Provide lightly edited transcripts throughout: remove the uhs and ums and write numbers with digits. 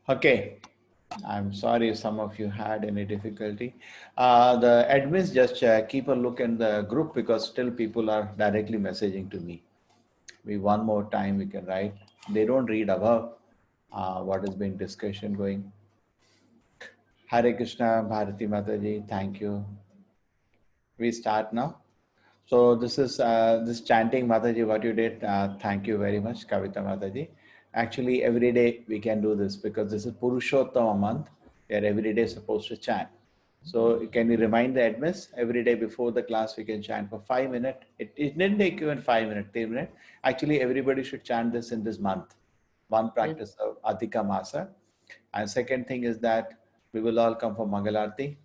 Okay, I'm sorry if some of you had any difficulty. The admins just keep a look in the group because still people are directly messaging to me. We one more time we can write. They don't read above what has been discussion going. Hare Krishna, Bharati Mataji, thank you. We start now. So this is this chanting Mataji, what you did. Thank you very much, Kavita Mataji. Actually, every day we can do this because this is Purushottama month. We are every day supposed to chant. So can you remind the admins every day before the class we can chant for 5 minutes. It didn't take even 5 minutes, 3 minutes. Actually, everybody should chant this in this month. One practice of Adhika Masa. And second thing is that we will all come for Mangalarti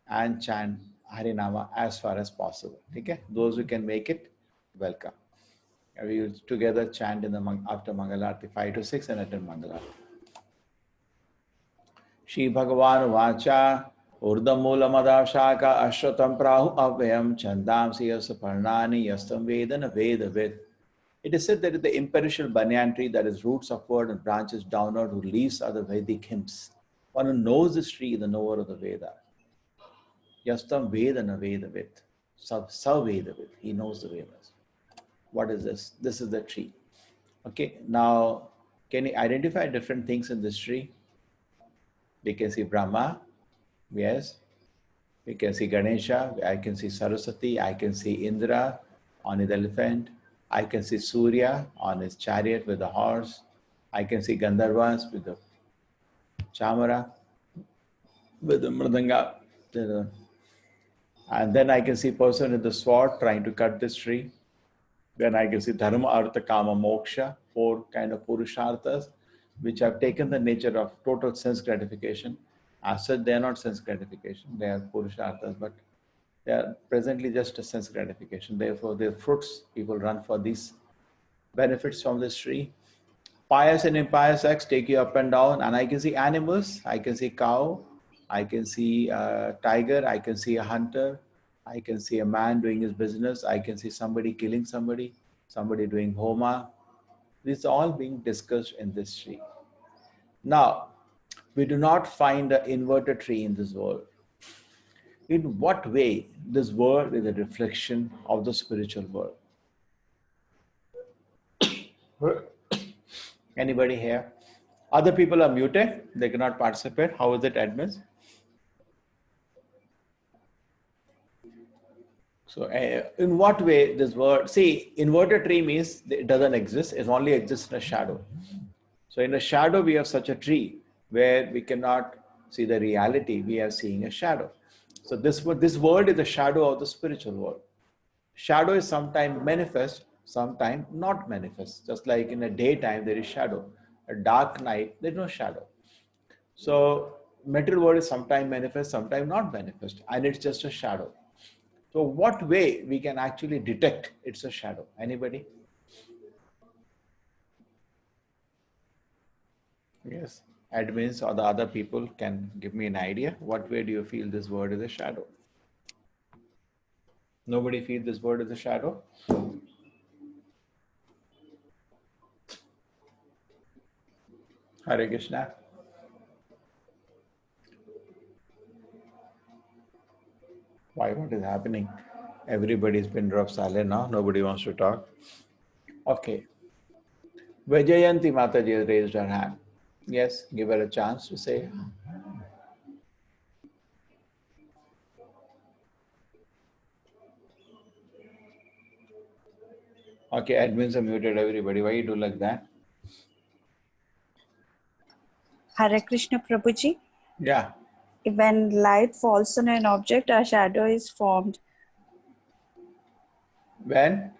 and chant Harinama as far as possible. Okay? Those who can make it, welcome. And we will together chant in the after Mangalarti 5 to 6 and attend Mangalarti. Shri Bhagavan Vacha Urdamula Madashaka Ashwatam Prahu Avyam Chandam Siyasa Parnani Yastam Vedana Veda Ved. It is said that the imperishable banyan tree that is roots upward and branches downward, who leaves are the Vedic hymns. One who knows this tree, the knower of the Veda. Yastam Vedana Veda Ved. Veda Ved. He knows the Vedas. What is this? This is the tree. Okay, now can you identify different things in this tree? We can see Brahma, yes. We can see Ganesha, I can see Saraswati, I can see Indra on his elephant, I can see Surya on his chariot with the horse, I can see Gandharvas with the chamara, with the mridanga, and then I can see person with the sword trying to cut this tree. Then I can see Dharma, Artha, Kama, Moksha, 4 kind of Purusharthas, which have taken the nature of total sense gratification. As such, they are not sense gratification, they are Purusharthas, but they are presently just a sense gratification. Therefore, their fruits, people run for these benefits from this tree. Pious and impious acts take you up and down, and I can see animals, I can see cow, I can see a tiger, I can see a hunter, I can see a man doing his business, I can see somebody killing somebody, somebody doing homa. This is all being discussed in this tree. Now, we do not find an inverted tree in this world. In what way this world is a reflection of the spiritual world? Anybody here? Other people are muted. They cannot participate. How is it, admins? So in what way this word, see, inverted tree means it doesn't exist. It only exists in a shadow. So in a shadow, we have such a tree where we cannot see the reality. We are seeing a shadow. So this world is the shadow of the spiritual world. Shadow is sometimes manifest, sometimes not manifest. Just like in a daytime, there is shadow. A dark night, there is no shadow. So material world is sometimes manifest, sometimes not manifest. And it's just a shadow. So what way we can actually detect it's a shadow? Anybody? Yes. Admins or the other people can give me an idea. What way do you feel this word is a shadow? Nobody feels this word is a shadow? Hare Krishna. Why? What is happening? Everybody's been dropped silent now. Nobody wants to talk. Okay. Vajayanti Mataji has raised her hand. Yes, give her a chance to say. Okay, admins are muted, everybody. Why you do like that? Hare Krishna Prabhuji. Yeah. When light falls on an object, a shadow is formed. When?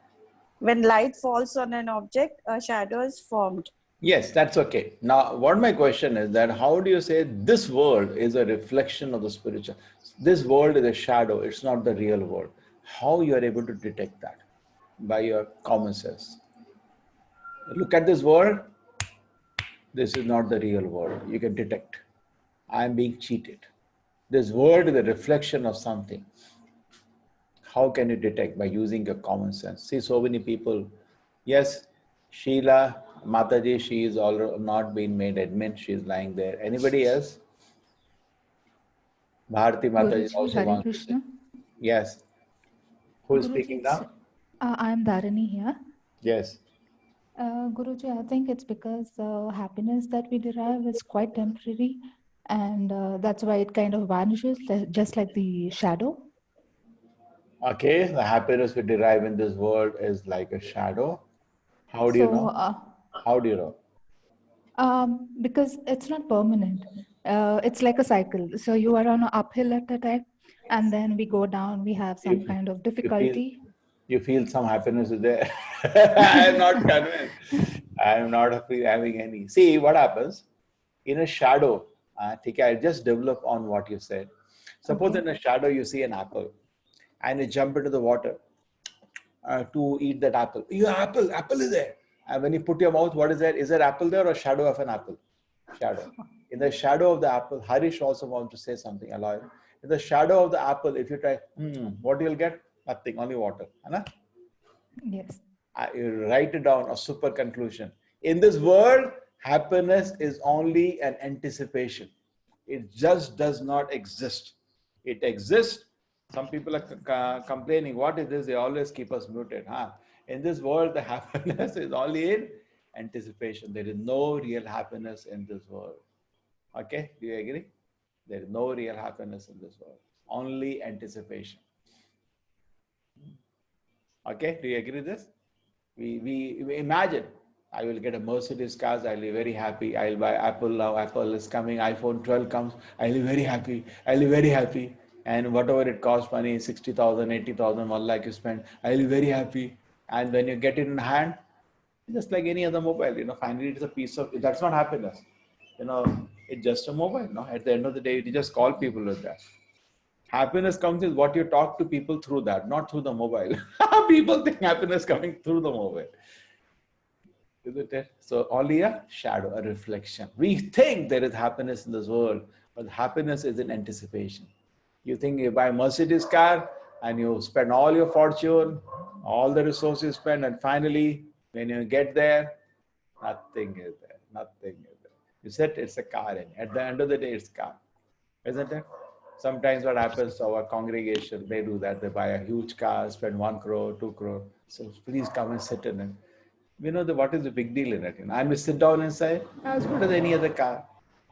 When light falls on an object, a shadow is formed. Yes, that's okay. Now, what my question is that how do you say this world is a reflection of the spiritual? This world is a shadow. It's not the real world. How you are able to detect that? By your common sense. Look at this world. This is not the real world. You can detect. I am being cheated. This world is a reflection of something. How can you detect? By using your common sense. See, so many people. Yes, Sheila, Mataji, she is all not been made admin. She is lying there. Anybody else? Bharati Mataji Guruji, also Hare wants to say. Krishna. Yes. Who is Guruji, speaking now? I am Dharani here. Yes. Guruji, I think it's because the happiness that we derive is quite temporary, and that's why it kind of vanishes, just like the shadow. Okay. The happiness we derive in this world is like a shadow. How do you So, know? How do you know? because it's not permanent, it's like a cycle. So you are on an uphill at the time, and then we go down. We have some You, kind of you feel difficulty. you feel some happiness is there. I am not convinced. I am not having any. See what happens in a shadow. Okay, I just develop on what you said. Suppose Okay. in a shadow you see an apple and you jump into the water to eat that apple. You apple is there. And when you put your mouth, what is there? Is there apple there or shadow of an apple? Shadow. In the shadow of the apple, Harish also wants to say something. Allow him. In the shadow of the apple, if you try, what you'll get? Nothing, only water. Anna? Yes. You write it down, a super conclusion. In this world, happiness is only an anticipation. It just does not exist. It exists. Some people are complaining, what is this? They always keep us muted. Huh? In this world, the happiness is only in anticipation. There is no real happiness in this world. Okay, do you agree? There is no real happiness in this world. Only anticipation. Okay, do you agree with this? We imagine I will get a Mercedes car, I'll be very happy. I'll buy Apple now. Apple is coming. iPhone 12 comes. I'll be very happy. I'll be very happy. And whatever it costs money, 60,000, 80,000, 1 lakh you spend, I'll be very happy. And when you get it in hand, just like any other mobile, finally it's a piece of, that's not happiness. It's just a mobile. At the end of the day, you just call people with that. Happiness comes is what you talk to people through that, not through the mobile. People think happiness coming through the mobile. Isn't it? So only a shadow, a reflection. We think there is happiness in this world, but happiness is in anticipation. You think you buy a Mercedes car and you spend all your fortune, all the resources you spend, and finally, when you get there, nothing is there. Nothing is there. You said it's a car, and at the end of the day, it's a car. Isn't it? Sometimes what happens to our congregation, they do that. They buy a huge car, spend 1 crore, 2 crore. So please come and sit in it. We know what is the big deal in it. And we sit down and say, as good as any other car.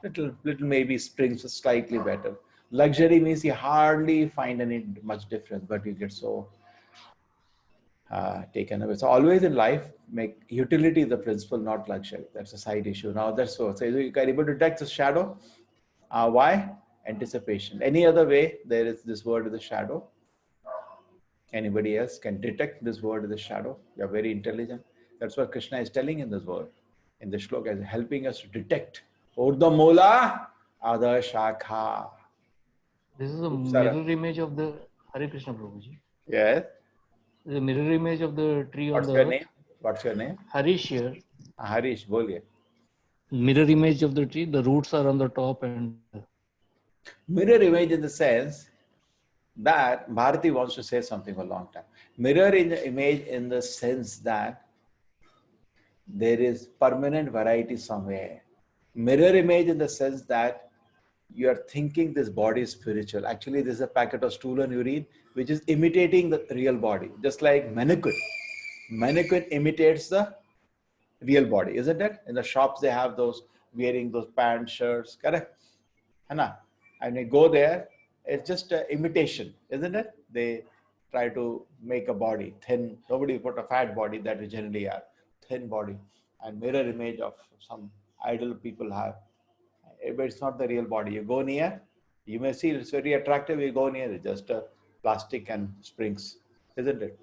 Little maybe springs slightly better. Luxury means you hardly find any much difference, but you get so taken away. So always in life, make utility the principle, not luxury. That's a side issue. Now that's so. So you can able to detect the shadow. Why? Anticipation. Any other way, there is this word is a shadow. Anybody else can detect this word is a shadow. You're very intelligent. That's what Krishna is telling in this word. In the shloka, is helping us to detect. Urdhva Mola Adha Shakha. This is a Upsara. mirror image of the Hare Krishna Prabhuji. Yes. The mirror image of the tree on What's the your earth. name? What's your name? Harish here. Harish, boliye. Mirror image of the tree. The roots are on the top and. Mirror image in the sense that Bharati wants to say something for a long time. Mirror image in the sense that there is permanent variety somewhere. Mirror image in the sense that you are thinking this body is spiritual. Actually, this is a packet of stool and urine, which is imitating the real body, just like mannequin. Mannequin imitates the real body, isn't it? In the shops, they have those wearing those pants, shirts, correct? Hana? And you go there, it's just an imitation, isn't it? They try to make a body thin. Nobody put a fat body that we generally have, thin body, and mirror image of some idol people have. But it's not the real body. You go near, you may see it's very attractive. You go near, it's just a plastic and springs, isn't it?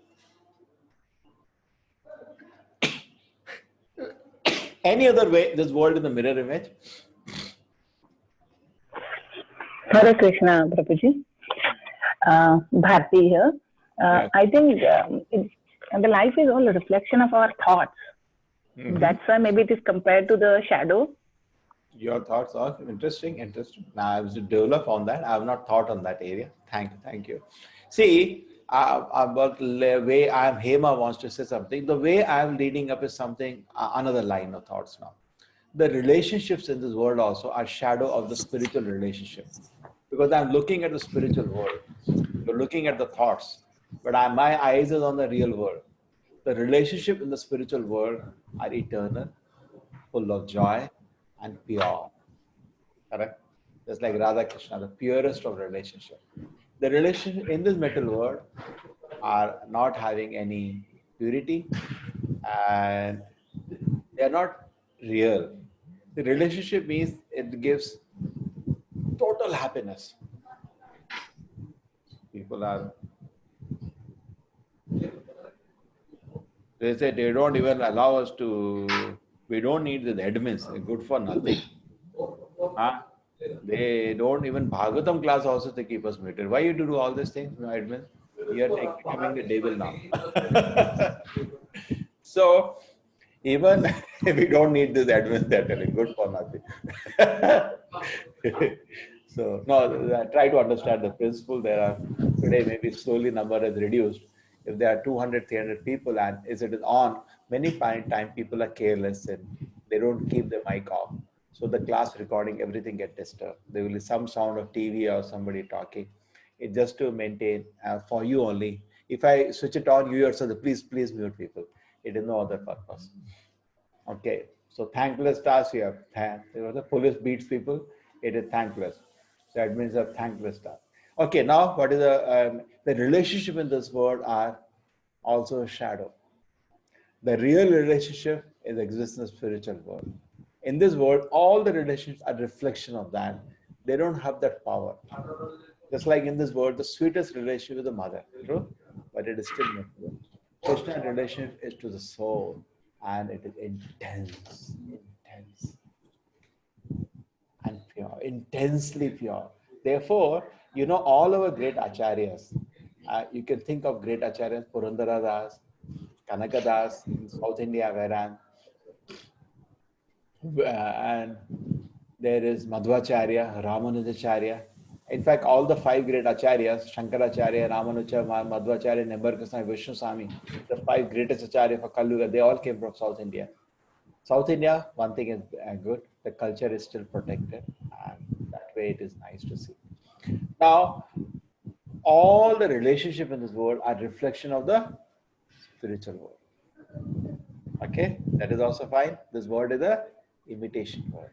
Any other way, this world in the mirror image? Hare Krishna, Prabhuji. Bharti here. Yeah. I think the life is all a reflection of our thoughts. That's why maybe it is compared to the shadow. Your thoughts are interesting. Now I have to develop on that. I have not thought on that area. Thank you. See, about the way Hema wants to say something. The way I'm leading up is something, another line of thoughts now. The relationships in this world also are shadow of the spiritual relationship. Because I'm looking at the spiritual world. You're looking at the thoughts. But my eyes is on the real world. The relationship in the spiritual world are eternal, full of joy and pure. Correct? Just like Radha Krishna, the purest of relationship. The relationship in this material world are not having any purity and they are not real. The relationship means it gives total happiness. People are, they say they don't even allow us to, we don't need the admins, they're good for nothing. Huh? They don't even Bhagavatam class also they keep us muted. Why you do all these things, admin? You are becoming the devil now. So even we don't need this admin, they're telling good for nothing. So no, try to understand the principle. There are today maybe slowly number has reduced. If there are 200, 300 people and is it is on, many time people are careless and they don't keep the mic off. So the class recording, everything get disturbed. There will be some sound of TV or somebody talking. It's just to maintain for you only. If I switch it on, you yourself, please mute people. It is no other purpose. Okay, so thankless task here. The police beats people. It is thankless. So admins are thankless task. Okay, now what is the relationship in this world are also a shadow. The real relationship is exists in the spiritual world. In this world, all the relationships are reflection of that. They don't have that power. Just like in this world, the sweetest relationship is the mother, true? But it is still not true. Krishna relationship is to the soul and it is intense, intense and pure, intensely pure. Therefore, you know, all our great acharyas, you can think of great acharyas, Purandara Das, Kanaka Das in South India, wherein and there is Madhvacharya, Ramanujacharya. In fact, all the five great acharyas, Shankaracharya, Ramanuja, Madhvacharya, Nimbarkrishna, Vishnu Swami, the five greatest acharya for Kalyuga, they all came from South India. South India, one thing is good, the culture is still protected, and that way it is nice to see. Now, all the relationship in this world are reflection of the spiritual world. Okay, that is also fine. This word is a imitation word.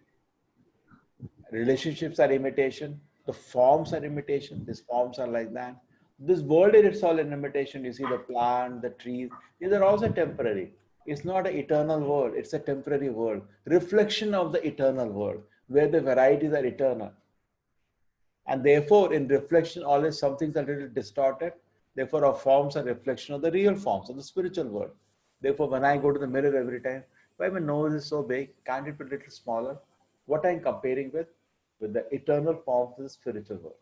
Relationships are imitation. The forms are imitation. These forms are like that. This world is itself an imitation. You see the plant, the trees. These are also temporary. It's not an eternal world. It's a temporary world. Reflection of the eternal world, where the varieties are eternal. And therefore, in reflection, always some things are a little distorted. Therefore, our forms are reflection of the real forms of the spiritual world. Therefore, when I go to the mirror every time, why my nose is so big? Can't it be a little smaller? What I'm comparing with? With the eternal forms of the spiritual world.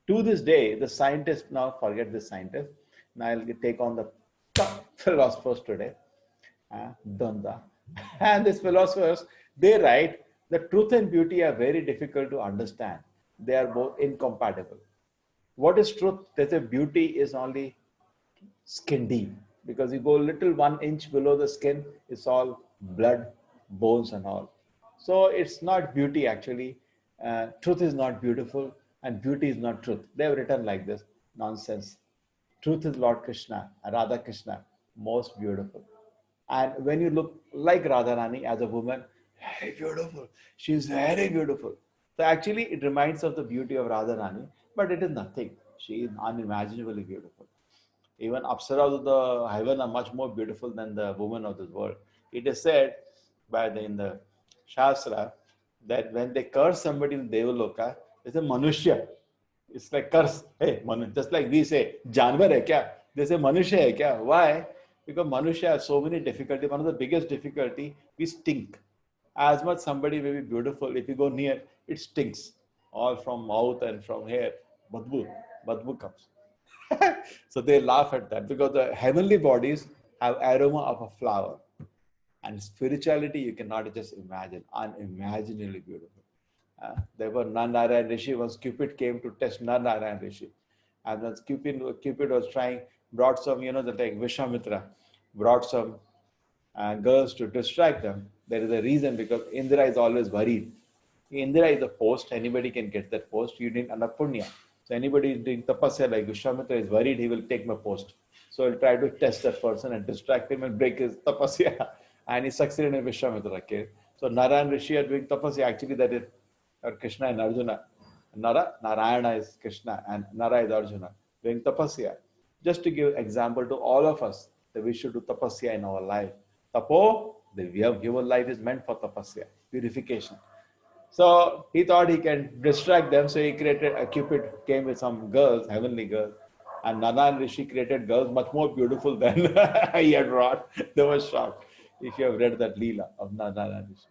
To this day, the scientists, now forget the scientists, now I'll take on the top philosophers today, Danda. And these philosophers, they write, the truth and beauty are very difficult to understand. They are both incompatible. What is truth? They say beauty is only skin deep, because you go a little 1 inch below the skin, it's all blood, bones and all. So it's not beauty actually. Truth is not beautiful and beauty is not truth. They have written like this, nonsense. Truth is Lord Krishna, Radha Krishna, most beautiful. And when you look like Radharani as a woman, very beautiful. She's very beautiful. So actually it reminds of the beauty of Radharani, but it is nothing. She is unimaginably beautiful. Even Apsaras of the heaven are much more beautiful than the women of this world. It is said in the Shastra that when they curse somebody in Devaloka, they say Manushya. It's like curse. Hey, just like we say, Janwar hai kya? They say Manushya hai kya? Why? Because Manushya has so many difficulties. One of the biggest difficulty, we stink. As much somebody may be beautiful, if you go near, it stinks. All from mouth and from hair. Badbu comes. So they laugh at that because the heavenly bodies have aroma of a flower. And spirituality, you cannot just imagine, unimaginably beautiful. There were Narayan Rishi, once Cupid came to test Narayan Rishi. And then Cupid was brought some, the like Vishamitra, brought some girls to distract them. There is a reason, because Indra is always worried. Indra is a post, anybody can get that post. You need anapunya. So anybody doing tapasya like Vishamitra is worried he will take my post. So he'll try to test that person and distract him and break his tapasya. And he succeeded in Vishamitra. Okay? So Nara and Rishi are doing tapasya. Actually, that is Krishna and Arjuna. Narayana is Krishna and Nara is Arjuna doing tapasya. Just to give example to all of us that we should do tapasya in our life. Tapo, the human life is meant for tapasya, purification. So he thought he can distract them. So he created, Cupid came with some girls, heavenly girls. And Nana and Rishi created girls much more beautiful than he had wrought. They were shocked if you have read that Leela of Nana and Rishi.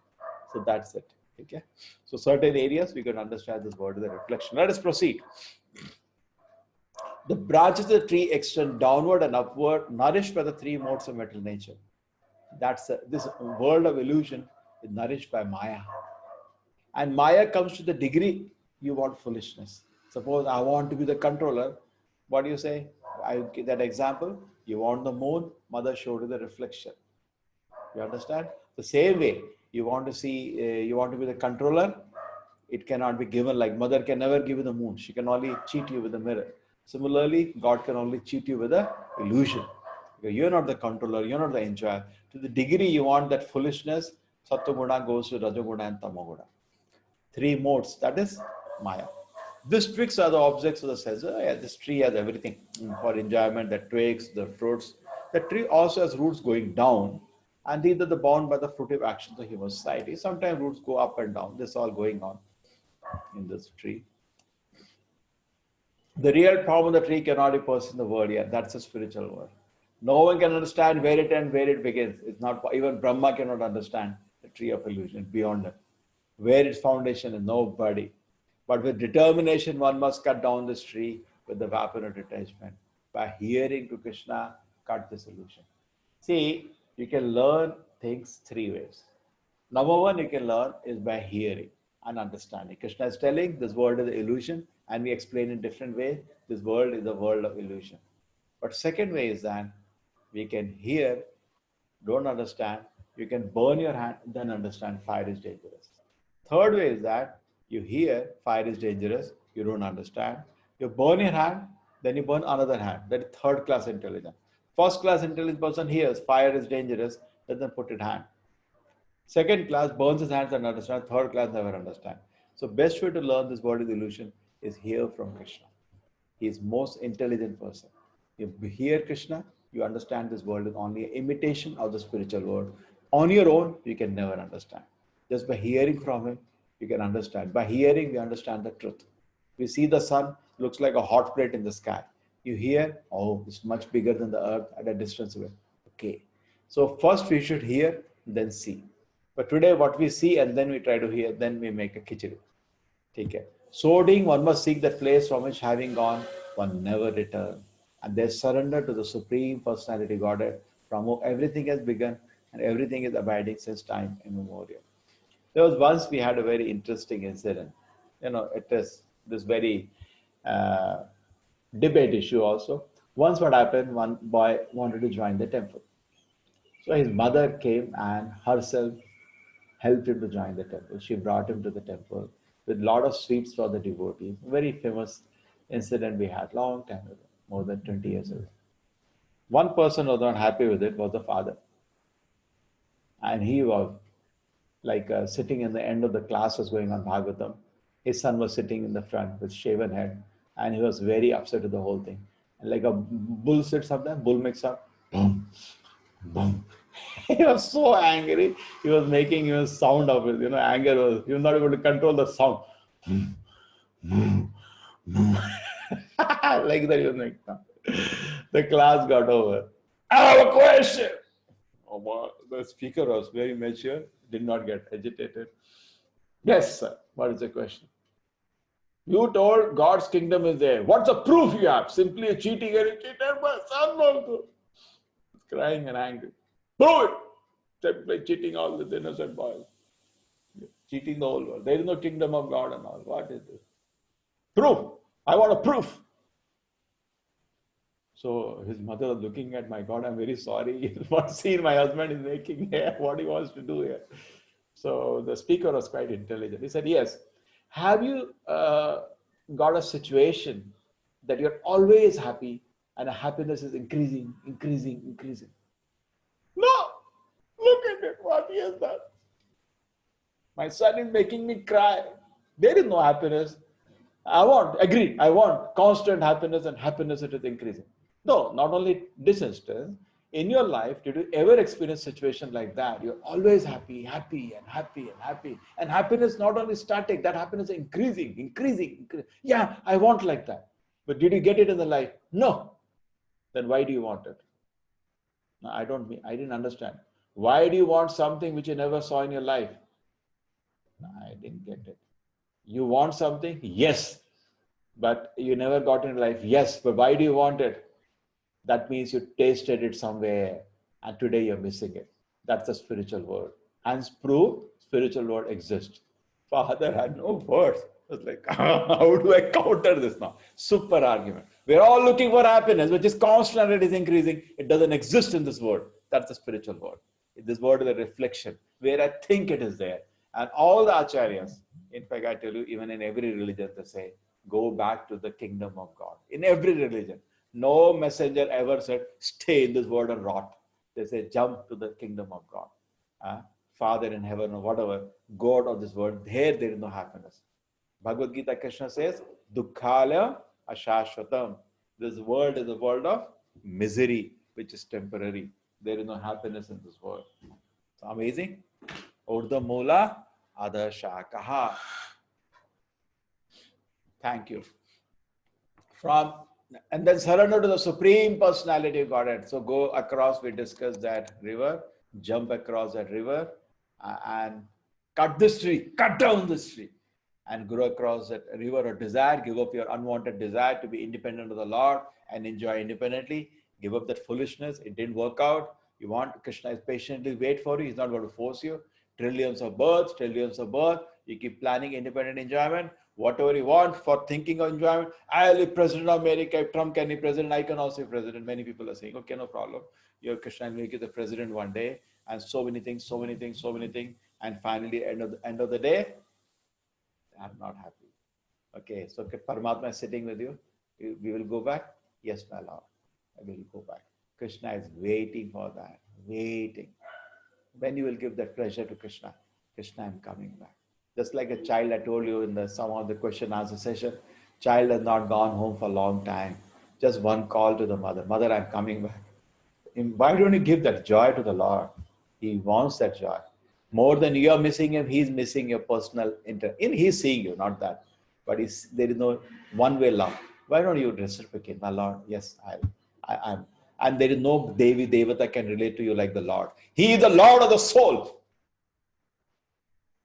So that's it. Okay. So certain areas we can understand this word is a reflection. Let us proceed. The branches of the tree extend downward and upward, nourished by the three modes of material nature. This world of illusion is nourished by Maya. And Maya comes to the degree you want foolishness. Suppose I want to be the controller. What do you say? I give that example. You want the moon, mother showed you the reflection. You understand? The same way, you want to be the controller. It cannot be given, like mother can never give you the moon. She can only cheat you with the mirror. Similarly, God can only cheat you with the illusion. Because you're not the controller, you're not the enjoyer. To the degree you want that foolishness, Sattva goes to Rajaguna and Tamaguna. Three modes, that is Maya. These twigs are the objects of the sense. Yeah, this tree has everything for enjoyment, the twigs, the fruits. The tree also has roots going down, and these are the bound by the fruitive actions of human society. Sometimes roots go up and down. This is all going on in this tree. The real problem of the tree cannot be perceived in the world yet. That's a spiritual word. No one can understand where it ends, where it begins. It's not, even Brahma cannot understand the tree of illusion beyond it. Where its foundation is nobody. But with determination, one must cut down this tree with the weapon of detachment. By hearing to Krishna, cut this illusion. See, you can learn things three ways. Number one, you can learn is by hearing and understanding. Krishna is telling this world is an illusion, and we explain in different ways. This world is a world of illusion. But second way is that we can hear, don't understand, you can burn your hand, then understand fire is dangerous. Third way is that you hear fire is dangerous, you don't understand. You burn your hand, then you burn another hand. That is third class intelligence. First class intelligent person hears fire is dangerous, doesn't put it hand. Second class burns his hands and understands. Third class never understand. So best way to learn this world is illusion is hear from Krishna. He is most intelligent person. You hear Krishna, you understand this world is only an imitation of the spiritual world. On your own, you can never understand. Just by hearing from him, you can understand. By hearing, we understand the truth. We see the sun looks like a hot plate in the sky. You hear, oh, it's much bigger than the earth at a distance away. Okay. So first we should hear, then see. But today what we see and then we try to hear, then we make a khichdi. Take care. So doing, one must seek that place from which having gone, one never return. And they surrender to the Supreme Personality Godhead, from whom everything has begun and everything is abiding since time immemorial. There was once we had a very interesting incident. It is this very debate issue also. Once what happened, one boy wanted to join the temple. So his mother came and herself helped him to join the temple. She brought him to the temple with a lot of sweets for the devotees. A very famous incident we had long time ago, more than 20 years ago. One person was not happy with it, was the father. And he was like sitting in the end of the class was going on Bhagavatam. His son was sitting in the front with shaven head, and he was very upset with the whole thing. And like a bull sits up there, bull makes up, boom, boom. He was so angry. He was making sound of it. Anger was, he was not able to control the sound. Like that he was making sound. The class got over. I have a question. Oh, the speaker was very mature, did not get agitated. Yes, sir. What is the question? You told God's kingdom is there. What's the proof you have? Simply cheating and cheated my son also. Crying and angry. Prove it! Simply cheating all the innocent boys. Cheating the whole world. There is no kingdom of God and all. What is this? Proof. I want a proof. So his mother was looking at, my God, I'm very sorry. What scene my husband is making here, what he wants to do here. So the speaker was quite intelligent. He said, yes, have you got a situation that you're always happy and happiness is increasing, increasing, increasing? No, look at it, what he has done. My son is making me cry. There is no happiness. I want constant happiness, and happiness it is increasing. No, not only this instance, in your life, did you ever experience a situation like that? You're always happy, happy, and happy, and happy. And happiness not only static, that happiness is increasing. Yeah, I want like that. But did you get it in the life? No. Then why do you want it? No, I didn't understand. Why do you want something which you never saw in your life? No, I didn't get it. You want something? Yes. But you never got in life? Yes. But why do you want it? That means you tasted it somewhere and today you're missing it. That's the spiritual world. Hence prove spiritual world exists. Father had no words. I was like, how do I counter this now? Super argument. We're all looking for happiness, which is constant and it is increasing. It doesn't exist in this world. That's the spiritual world. This world is a reflection where I think it is there. And all the acharyas, in fact, I tell you, even in every religion, they say, go back to the kingdom of God. In every religion, no messenger ever said, stay in this world and rot. They say, jump to the kingdom of God. Father in heaven or whatever, God of this world, there is no happiness. Bhagavad Gita, Krishna says, Dukkhala ashashvatam. This world is a world of misery, which is temporary. There is no happiness in this world. So amazing. Urdha Mula Adha Shakaha. Thank you. And then surrender to the Supreme Personality of Godhead. So go across, we discussed that river, jump across that river and cut this tree, cut down this tree and grow across that river of desire, give up your unwanted desire to be independent of the Lord and enjoy independently. Give up that foolishness. It didn't work out. You want, Krishna is patiently wait for you. He's not going to force you. Trillions of births. You keep planning independent enjoyment. Whatever you want for thinking of enjoyment. I'll be president of America. If Trump can be president, I can also be president. Many people are saying, okay, no problem. Your Krishna will make you the president one day. And so many things. And finally, end of the day, I'm not happy. Okay, so Paramatma is sitting with you. We will go back. Yes, my Lord. I will go back. Krishna is waiting for that. Waiting. When you will give that pleasure to Krishna, Krishna, I'm coming back. Just like a child, I told you in some of the question answer session, child has not gone home for a long time. Just one call to the mother. Mother, I'm coming back. Why don't you give that joy to the Lord? He wants that joy. More than you are missing him, he's missing your personal he's seeing you, not that. But there is no one-way love. Why don't you reciprocate? My Lord, yes, I'm. And there is no Devi Devata can relate to you like the Lord. He is the Lord of the soul.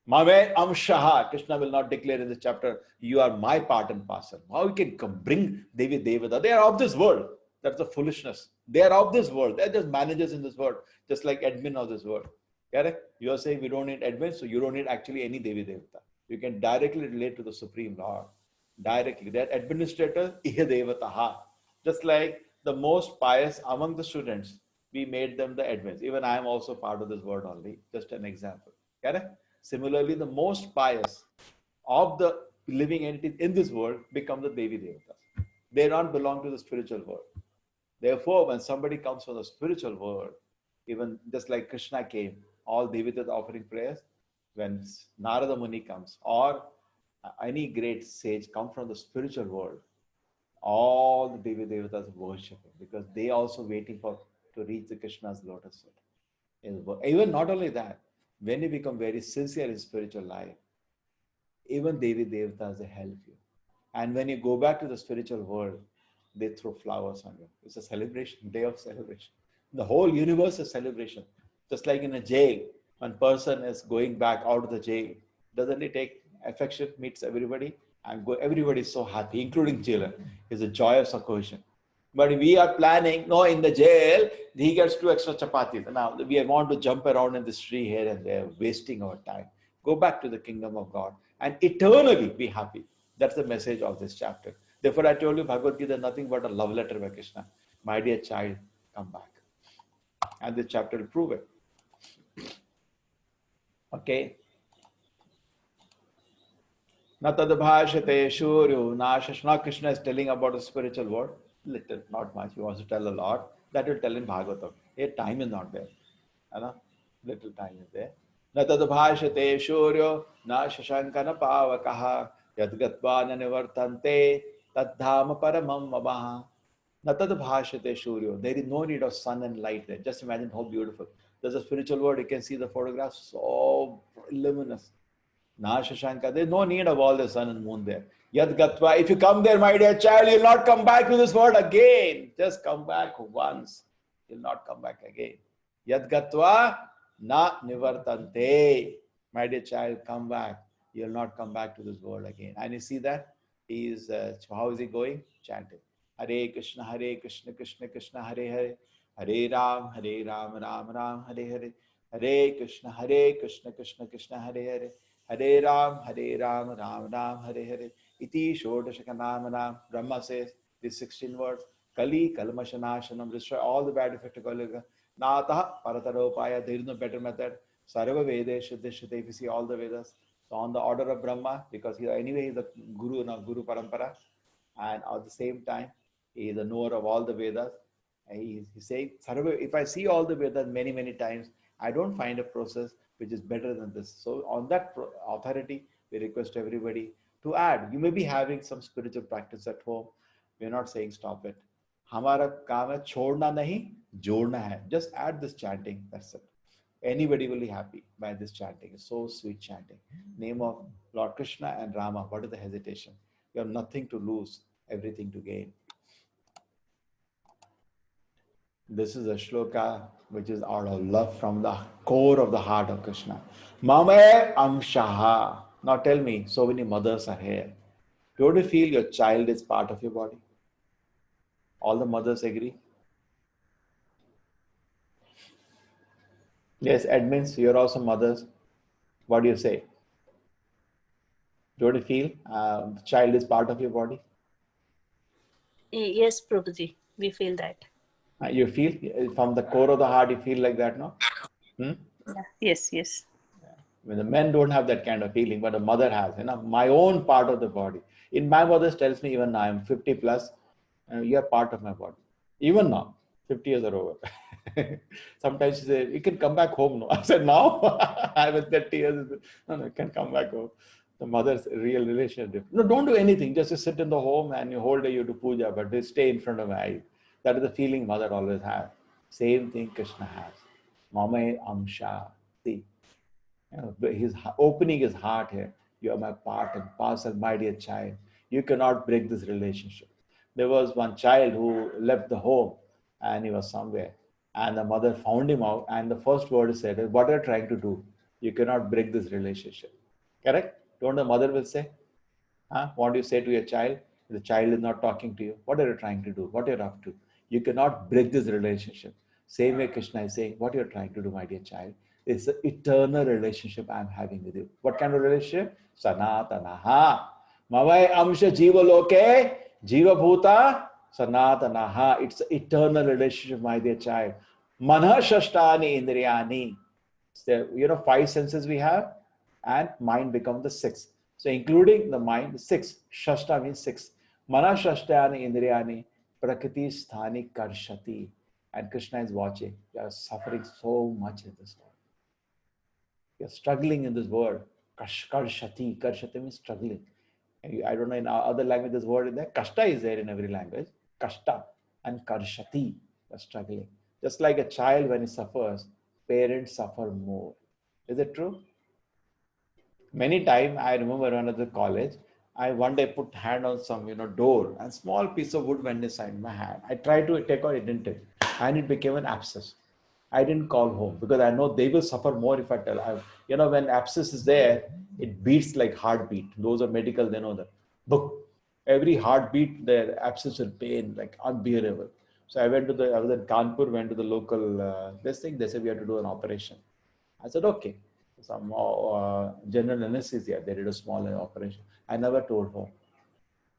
Mame Amshaha. Krishna will not declare in this chapter, you are my part and parcel. How you can bring Devi Devata? They are of this world. That's the foolishness. They are of this world. They are just managers in this world, just like admin of this world. Correct? You are saying we don't need admin, so you don't need actually any Devi Devata. You can directly relate to the Supreme Lord. Directly. They are administrators, Iha Devataha. Just like the most pious among the students, we made them the admins. Even I am also part of this world only. Just an example. Correct? Similarly, the most pious of the living entities in this world become the Devi Devatas. They don't belong to the spiritual world. Therefore, when somebody comes from the spiritual world, even just like Krishna came, all Devatas offering prayers, when Narada Muni comes, or any great sage come from the spiritual world, all the Devi Devatas worship him because they also waiting to reach the Krishna's lotus foot. Even not only that, when you become very sincere in spiritual life, even Devi Devatas, they help you. And when you go back to the spiritual world, they throw flowers on you. It's a celebration, day of celebration. The whole universe is celebration. Just like in a jail, when person is going back out of the jail, doesn't it take affection, meets everybody, and everybody is so happy, including jailer. It's a joyous occasion. But we are planning, no, in the jail, he gets 2 extra chapatis. Now, we want to jump around in this tree here and there, wasting our time. Go back to the kingdom of God and eternally be happy. That's the message of this chapter. Therefore, I told you, Bhagavad Gita is nothing but a love letter by Krishna. My dear child, come back. And this chapter will prove it. Okay. Natadbhashate shuryo nashashna. Krishna is telling about the spiritual world. Little, not much. He wants to tell a lot. That will tell in Bhagavatam. Here, time is not there. Little time is there. Natadbhashate shuryo nashashankana pavakaha yadgatva nivartante tadhama paramam mamaha. Natadbhashate shuryo. There is no need of sun and light there. Just imagine how beautiful. There's a spiritual world. You can see the photographs so luminous. Nashashanka, there's no need of all the sun and moon there. Yad Gatva, if you come there, my dear child, you'll not come back to this world again. Just come back once. You'll not come back again. Yad Gatva, na nivartante. My dear child, come back. You'll not come back to this world again. And you see that? How is he going? Chanting. Hare Krishna, Krishna Krishna, Hare Hare. Hare Ram, Ram Ram, Hare Hare. Hare Krishna, Krishna Krishna, Hare Hare. Hare Ram, Ram Ram, Hare Hare. Iti Shodashakanamana. Brahma says these 16 words. Kali Kalmashanashanam. Destroy all the bad effect of Kali. Nataha Parataropaya. There is no better method. Sarva Vede Shuddhishate. If you see all the Vedas. So on the order of Brahma, because he anyway is the Guru, not Guru Parampara. And at the same time, he is the knower of all the Vedas. And he says, if I see all the Vedas many, many times, I don't find a process which is better than this. So on that authority, we request everybody to add. You may be having some spiritual practice at home. We're not saying stop it. Hamara kaam hai chhodna nahi, jodna hai. Just add this chanting. That's it. Anybody will be happy by this chanting. It's so sweet chanting. Name of Lord Krishna and Rama. What is the hesitation? You have nothing to lose, everything to gain. This is a shloka which is out of love from the core of the heart of Krishna. Mame amshaha. Now tell me, so many mothers are here. Don't you feel your child is part of your body? All the mothers agree? Yes, admins, you're also mothers. What do you say? Don't you feel the child is part of your body? Yes, Prabhuji, we feel that. You feel from the core of the heart, you feel like that, no? Yeah. Yes. When the men don't have that kind of feeling, but the mother has, my own part of the body. In my mother tells me, even now I'm 50 plus, you are part of my body. Even now, 50 years are over. Sometimes she says, you can come back home now. I said, now? I was 30 years. No, you can come back home. The mother's real relationship. No, don't do anything. Just sit in the home and you hold her, you do puja, but they stay in front of my eyes. That is the feeling mother always has. Same thing Krishna has. Mame amsha. See, he's opening his heart here. You are my part and parcel, my dear child. You cannot break this relationship. There was one child who left the home and he was somewhere. And the mother found him out. And the first word he said is, what are you trying to do? You cannot break this relationship. Correct? Don't the mother will say? What do you say to your child? The child is not talking to you. What are you trying to do? What are you up to? You cannot break this relationship. Same way Krishna is saying, what you're trying to do, my dear child, is the eternal relationship I'm having with you. What kind of relationship? Sanatanaha. Mavai amsha jiva loke, jiva bhuta, sanatanaha. It's the eternal relationship, my dear child. Manha shashtani indriyani. So, 5 senses we have, and mind becomes the 6th. So including the mind, 6. Shashta means 6. Mana shashtani indriyani prakriti sthani karshati. And Krishna is watching. You are suffering so much in this world. You are struggling in this world. Karshati. Karshati means struggling. I don't know in other language this word in there. Kashta is there in every language. Kashta and karshati. You are struggling. Just like a child when he suffers, parents suffer more. Is it true? Many times I remember when I was at college, I one day put hand on some door and small piece of wood went inside my hand. I tried to take out, it didn't take, and it became an abscess. I didn't call home because I know they will suffer more if I tell. When abscess is there, it beats like heartbeat. Those are medical, they know that. Book. Every heartbeat, the abscess will pain like unbearable. So I was in Kanpur, went to the local this thing. They said we have to do an operation. I said okay. Some general anesthesia. They did a small operation. I never told home.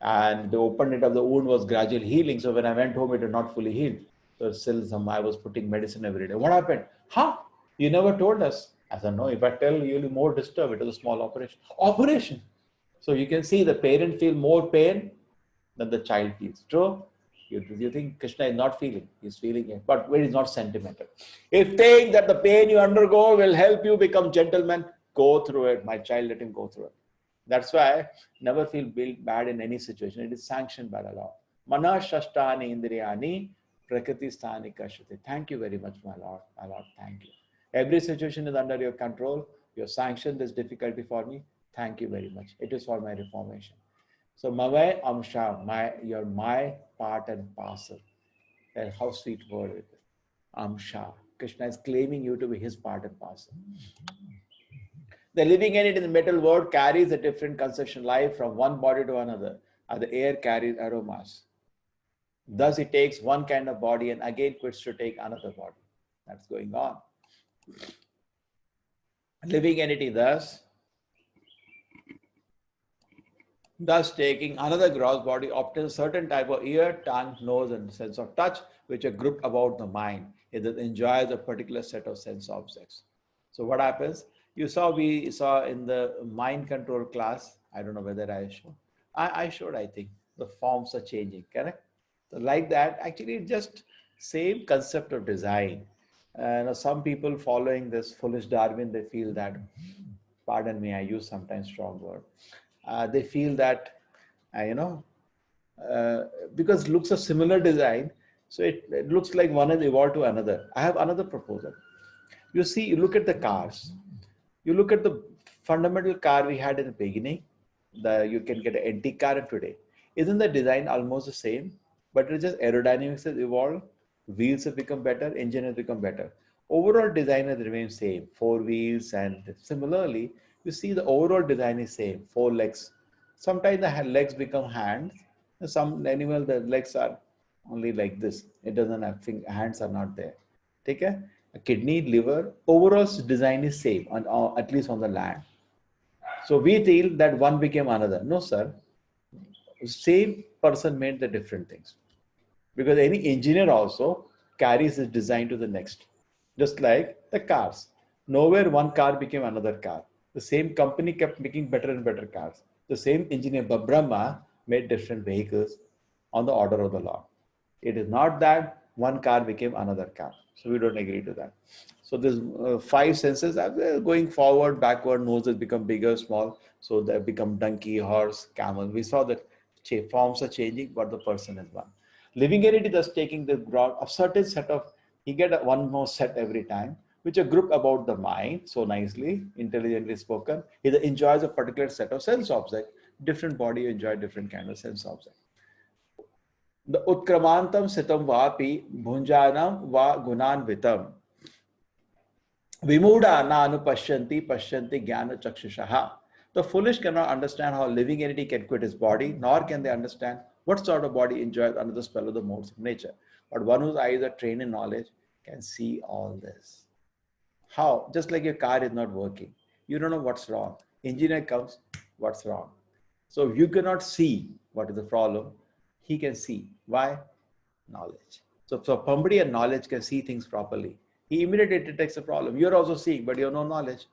And they opened it up, the wound was gradually healing. So when I went home, it was not fully healed. So still I was putting medicine every day. What happened? Huh? You never told us. I said, no, if I tell you, you'll be more disturbed. It was a small operation. Operation. So you can see the parent feel more pain than the child feels. True? You think Krishna is not feeling. He's feeling it. But he's not sentimental. If think that the pain you undergo will help you become gentleman, go through it. My child, let him go through it. That's why never feel bad in any situation. It is sanctioned by the law. Mana shashtani indriyani prakriti sthani kashati. Thank you very much, my Lord. My Lord, thank you. Every situation is under your control. You sanctioned this difficulty for me. Thank you very much. It is for my reformation. So Mavai Amsha, you're my part and parcel. That how sweet word it is. Amsha. Krishna is claiming you to be his part and parcel. The living entity in the metal world carries a different conception life from one body to another, as the air carries aromas. Thus, it takes one kind of body and again quits to take another body. That's going on. Living entity thus taking another gross body obtains certain type of ear, tongue, nose, and sense of touch, which are grouped about the mind. It enjoys a particular set of sense objects. So what happens? We saw in the mind control class, I don't know whether I showed. I showed, I think. The forms are changing, correct? So like that, actually just same concept of design. And some people following this foolish Darwin, they feel that, pardon me, I use sometimes strong word. They feel that, because looks a similar design, so it looks like one has evolved to another. I have another proposal. You look at the cars. You look at the fundamental car we had in the beginning. You can get an antique car today. Isn't the design almost the same? But it's just aerodynamics has evolved. Wheels have become better. Engine has become better. Overall design has remained same. 4 wheels, and similarly, you see the overall design is same. 4 legs. Sometimes the legs become hands. Some animal, the legs are only like this. It doesn't have hands are not there. Take a kidney, liver, overall design is same, at least on the land. So we feel that one became another. No, sir. Same person made the different things. Because any engineer also carries his design to the next. Just like the cars. Nowhere one car became another car. The same company kept making better and better cars. The same engineer, Brahma, made different vehicles on the order of the law. It is not that one car became another car. So we don't agree to that. So there's 5 senses going forward, backward, noses become bigger, small. So they become donkey, horse, camel. We saw that forms are changing, but the person is one. Living entity thus taking the ground of certain set of, he get one more set every time, which are grouped about the mind, so nicely, intelligently spoken. He enjoys a particular set of sense object. Different body enjoy different kind of sense object. The utkramantam sitam vapi bhunjanam va gunanvitam vimuda na anupashyanti pashyanti jnana chakshushaha. The foolish cannot understand how living entity can quit his body, nor can they understand what sort of body enjoys under the spell of the modes of nature. But one whose eyes are trained in knowledge can see all this. How? Just like your car is not working. You don't know what's wrong. Engineer comes, what's wrong? So you cannot see what is the problem. He can see. Why? Knowledge. So somebody and knowledge can see things properly. He immediately detects the problem. You're also seeing, but you have no knowledge.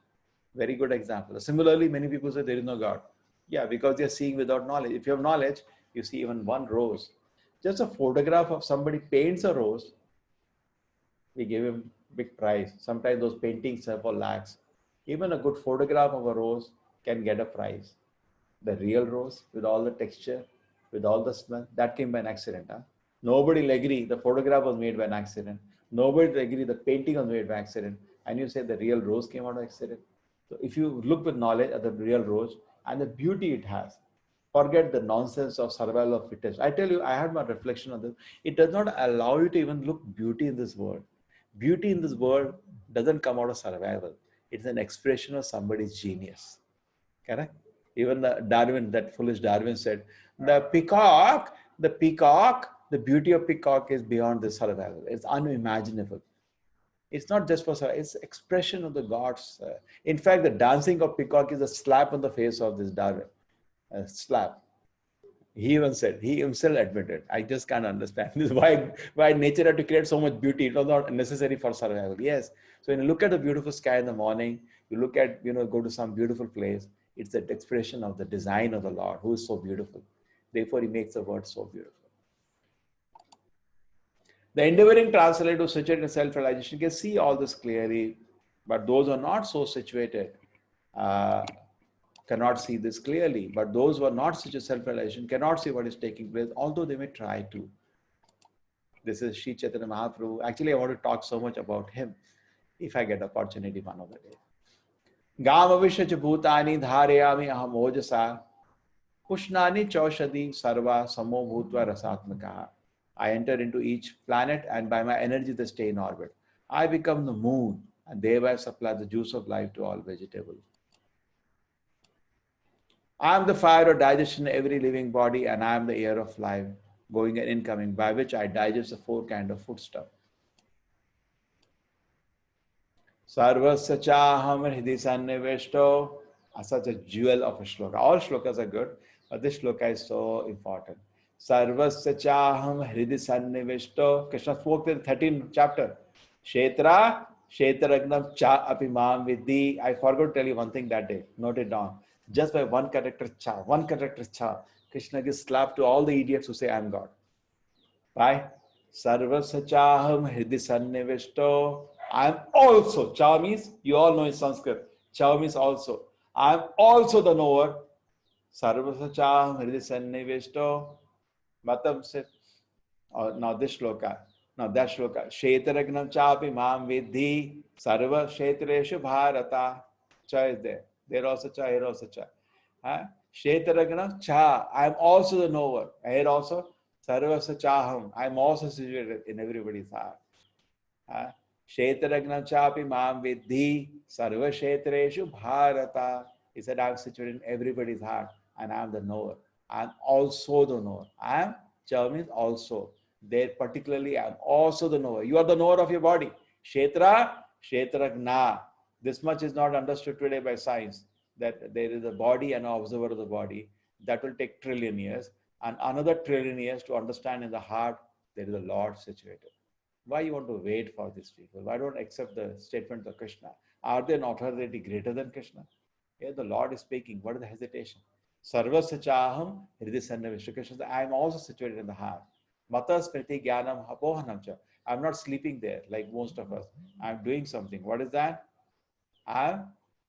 Very good example. Similarly, many people say there is no God. Yeah, because they're seeing without knowledge. If you have knowledge, you see even one rose. Just a photograph of somebody paints a rose, we give him big prize. Sometimes those paintings are for lakhs. Even a good photograph of a rose can get a prize. The real rose with all the texture, with all the smell, that came by an accident. Huh? Nobody will agree the photograph was made by an accident. Nobody will agree the painting was made by accident. And you say the real rose came out of accident. So if you look with knowledge at the real rose and the beauty it has, forget the nonsense of survival of fittest. I tell you, I had my reflection on this. It does not allow you to even look beauty in this world. Beauty in this world doesn't come out of survival. It's an expression of somebody's genius. Correct? Even the Darwin, that foolish Darwin said, the beauty of peacock is beyond the survival. It's unimaginable. It's not just for survival, it's expression of the gods. In fact, the dancing of peacock is a slap on the face of this Darwin. A slap. He even said, he himself admitted, I just can't understand this. Why nature had to create so much beauty? It was not necessary for survival. Yes. So when you look at the beautiful sky in the morning, you look at, go to some beautiful place, it's the expression of the design of the Lord, who is so beautiful. Therefore, he makes the world so beautiful. The endeavoring translator to situate in self-realization can see all this clearly, but those who are not so situated cannot see this clearly. But those who are not such a self-realization cannot see what is taking place, although they may try to. This is Sri Chaitanya Mahaprabhu. Actually, I want to talk so much about him if I get opportunity one other day. Gam avishya bhutani dharayami aham ojasa pushnani chaushadi sarva samo bhutva rasatmaka. I enter into each planet and by my energy they stay in orbit. I become the moon and thereby supply the juice of life to all vegetables. I am the fire of digestion in every living body and I am the air of life going and incoming by which I digest the four kinds of foodstuff. Sarvasya chaham hridhi sanniveshto. Such a jewel of a shloka. All shlokas are good, but this shloka is so important. Sarvasya chaham hridhi sanniveshto. Krishna spoke in the 13th chapter. Kshetra, Kshetragnam cha apimam vidhi. I forgot to tell you one thing that day. Note it down. Just by one character cha, Krishna gives slap to all the idiots who say I am God. Why? Sarvasya chaham hridhi sanniveshto. I am also. Cha means, you all know in Sanskrit. Cha means also. I am also the knower. Sarvasya chaham hridhi sanniveshto. Matam se. Now this shloka. Now that shloka. Kshetragnam chapi mam vidhi sarva kshetreshu bharata. Cha is there. There also cha, here also cha. Kshetragnam cha. I am also the knower. Here also. Sarvasya chaham. I am also situated in everybody's heart. Kshetragnam chapi mam vidhi sarva kshetreshu bharata. He said, I am situated in everybody's heart and I am the knower. I am also the knower. I am, cha means also. There particularly, I am also the knower. You are the knower of your body. Kshetra, Kshetragna. This much is not understood today by science, that there is a body and an observer of the body. That will take trillion years. And another trillion years to understand in the heart, there is a Lord situated. Why you want to wait for these people? Why don't accept the statement of Krishna? Are there an authority greater than Krishna? Here the Lord is speaking. What is the hesitation? Sarvasya chaham hridhi sanniveshto. Krishna says, I am also situated in the heart. Mata smriti jnanam apohanam cha. I am not sleeping there like most of us. I am doing something. What is that? I am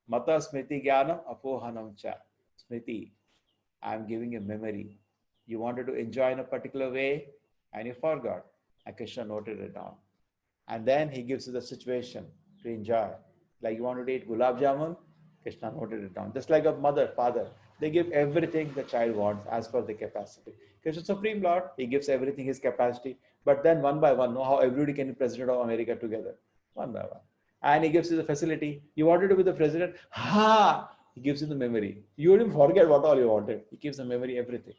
mata smriti jnanam apohanam cha. Smriti. I am giving a memory. You wanted to enjoy in a particular way and you forgot. And Krishna noted it down. And then he gives you the situation to enjoy. Like you wanted to eat gulab jamun, Krishna noted it down. Just like a mother, father, they give everything the child wants as per the capacity. Krishna Supreme Lord, he gives everything his capacity. But then one by one, know how everybody can be president of America together. One by one. And he gives you the facility. You wanted to be the president? He gives you the memory. You wouldn't forget what all you wanted. He gives the memory, everything.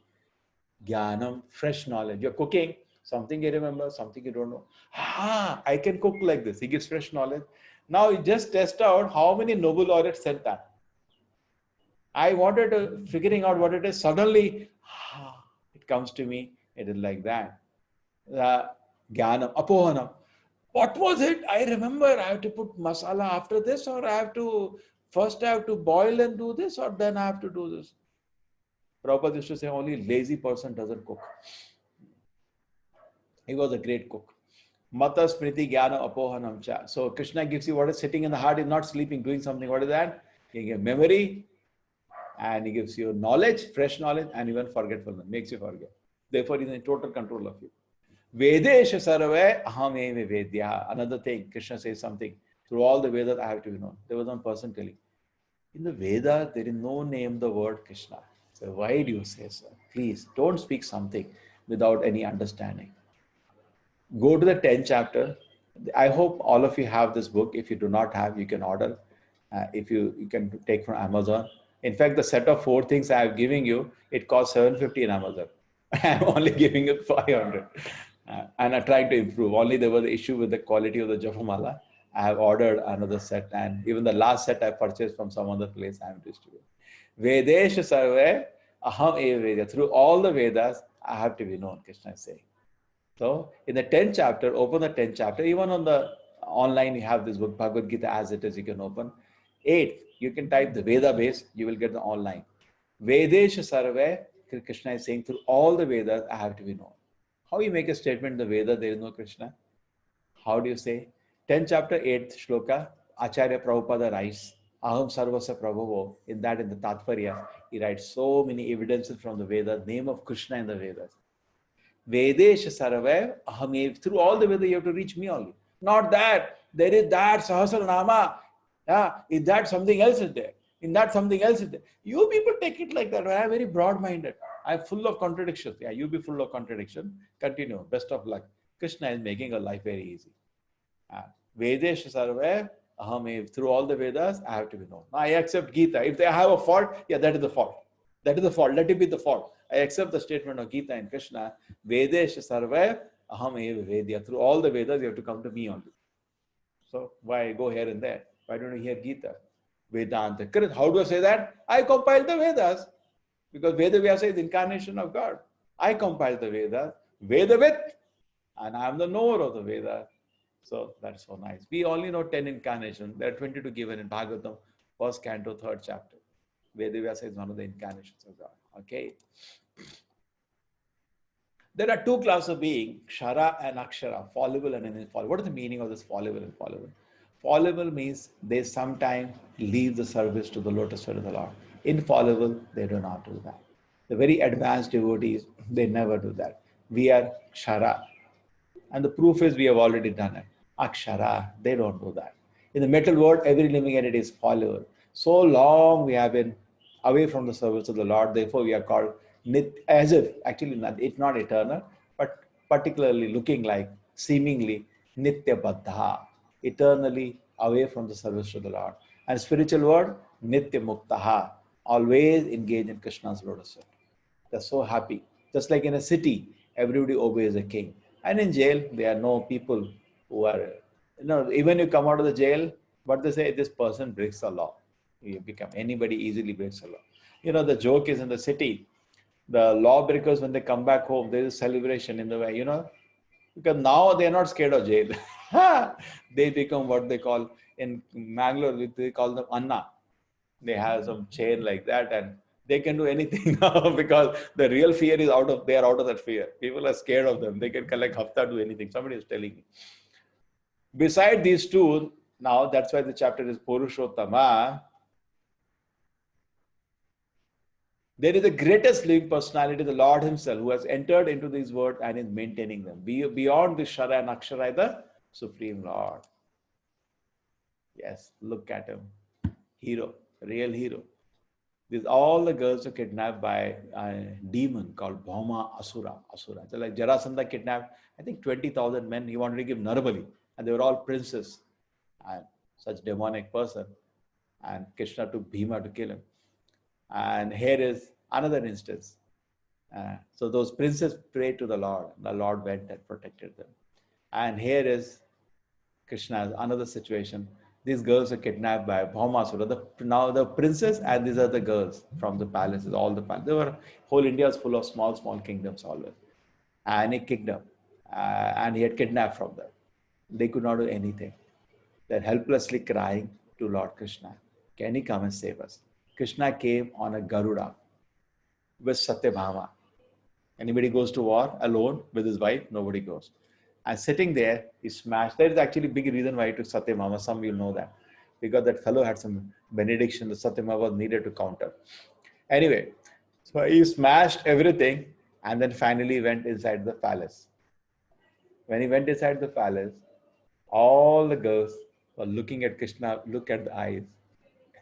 Jnanam, fresh knowledge. You're cooking, something you remember, something you don't know. I can cook like this. He gives fresh knowledge. Now you just test out how many Nobel laureates said that. I wanted to figuring out what it is. Suddenly, it comes to me. It is like that. Jnanam, apohanam. What was it? I remember I have to put masala after this, or I have to boil and do this, or then I have to do this. Prabhupada used to say only lazy person doesn't cook. He was a great cook. Mata smriti jnana apohanam cha. So Krishna gives you what is sitting in the heart, is not sleeping, doing something. What is that? He gives memory and he gives you knowledge, fresh knowledge, and even forgetfulness, makes you forget. Therefore, he is in total control of you. Vedesha sarve aham eva vedya. Another thing, Krishna says something. Through all the Vedas, I have to be known. There was one person telling, in the Vedas, there is no name the word Krishna. So why do you say so? Please, don't speak something without any understanding. Go to the 10th chapter. I hope all of you have this book. If you do not have, you can order. If you can take from Amazon. In fact, the set of 4 things I have given you, it costs $750 in Amazon. I'm only giving it $500. And I'm trying to improve. Only there was an issue with the quality of the Japamala. I have ordered another set, and even the last set I purchased from some other place I am distributing. Vedesha sarve Aham eva Vedya. Through all the Vedas, I have to be known, Krishna is saying. So in the 10th chapter, open the 10th chapter. Even on the online, you have this book, Bhagavad Gita as it is, you can open. 8th, you can type the Veda base, you will get the online. Vedesh Sarve, Krishna is saying, through all the Vedas, I have to be known. How you make a statement in the Veda, there is no Krishna? How do you say? 10th chapter, 8th shloka, Acharya Prabhupada writes, Aham Sarvasya Prabhavo. In that, in the Tatparya, he writes so many evidences from the Vedas, name of Krishna in the Vedas. Vedesh Sarve, Ahamev. Through all the Vedas, you have to reach me only. Not that. There is that Sahasranama. Yeah, in that something else is there. In that something else is there. You people take it like that. I am very broad-minded. I am full of contradictions. Yeah, you be full of contradiction. Continue. Best of luck. Krishna is making your life very easy. Vedesh Sarve, Ahamev. Through all the Vedas, I have to be known. I accept Gita. If they have a fault, yeah, that is the fault. That is the fault. Let it be the fault. I accept the statement of Gita and Krishna. Vedesh Sarve, Ahamev Vedya. Through all the Vedas, you have to come to me only. So why go here and there? Why don't you hear Gita? Vedanta. How do I say that? I compiled the Vedas. Because Veda Vyasa is incarnation of God. I compiled the Vedas. Vedavit. And I am the knower of the Vedas. So that's so nice. We only know 10 incarnations. There are 22 given in Bhagavatam, first canto, third chapter. Veda Vyasa is one of the incarnations of God. Okay. There are two classes of being, Kshara and Akshara, fallible and infallible. What is the meaning of this fallible and infallible? Fallible means they sometimes leave the service to the lotus feet of the Lord. Infallible, they do not do that. The very advanced devotees, they never do that. We are Kshara. And the proof is we have already done it. Akshara, they don't do that. In the metal world, every living entity is fallible. So long we have been away from the service of the Lord, therefore we are called Nit, as if, actually it's not eternal, but particularly looking like, seemingly, Nitya Baddha, eternally away from the service of the Lord. And spiritual word, Nitya Muktaha, always engaged in Krishna's lotus feet. They're so happy. Just like in a city, everybody obeys a king. And in jail, there are no people who are, even you come out of the jail, but they say this person breaks the law. You become, anybody easily breaks the law. The joke is in the city, the lawbreakers, when they come back home, there is a celebration in the way, because now they're not scared of jail. They become what they call, in Mangalore, they call them Anna. They have some chain like that and they can do anything now because the real fear is they are out of that fear. People are scared of them. They can collect hafta, do anything. Somebody is telling me. Beside these two, now that's why the chapter is Purushottama. There is the greatest living personality, the Lord himself, who has entered into these words and is maintaining them. Beyond the Shara and Akshara, the Supreme Lord. Yes, look at him. Hero, real hero. These all the girls were kidnapped by a demon called Bhauma Asura. So like Jarasandha kidnapped, I think 20,000 men. He wanted to give Narabali. And they were all princes. And such demonic person. And Krishna took Bhima to kill him. And here is another instance. So those princes prayed to the Lord. The Lord went and protected them. And here is Krishna's another situation. These girls are kidnapped by Bhaumasura. Now the princess and these are the girls from the palaces, all the palaces. Whole India is full of small, small kingdoms always. And he kicked them. And he had kidnapped from them. They could not do anything. They're helplessly crying to Lord Krishna. Can he come and save us? Krishna came on a Garuda with Satyabhama. Anybody goes to war alone with his wife? Nobody goes. And sitting there, he smashed. There is actually a big reason why he took Satyabhama. Some will know that. Because that fellow had some benediction that Satyabhama was needed to counter. Anyway, so he smashed everything and then finally went inside the palace. When he went inside the palace, all the girls were looking at Krishna, look at the eyes.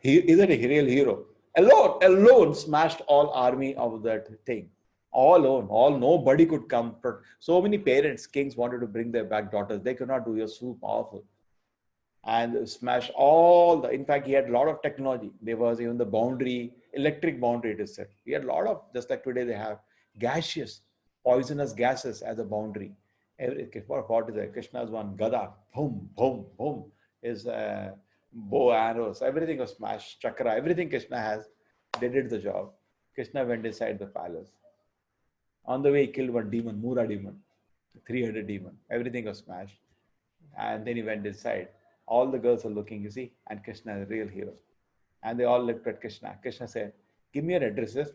He is a real hero. Alone smashed all army of that thing. All alone, nobody could come. So many parents, kings wanted to bring their back daughters. They could not do. You're so powerful. And smash all in fact, he had a lot of technology. There was even the boundary, electric boundary, it is said. He had a lot of, just like today they have gaseous, poisonous gases as a boundary. What is that? Krishna's one, Gada, boom, boom, boom, is bow, arrows, everything was smashed, chakra, everything Krishna has. They did the job. Krishna went inside the palace. On the way, he killed one demon, Mura demon, 300 demon. Everything was smashed. And then he went inside. All the girls are looking, you see, and Krishna is a real hero. And they all looked at Krishna. Krishna said, give me your addresses,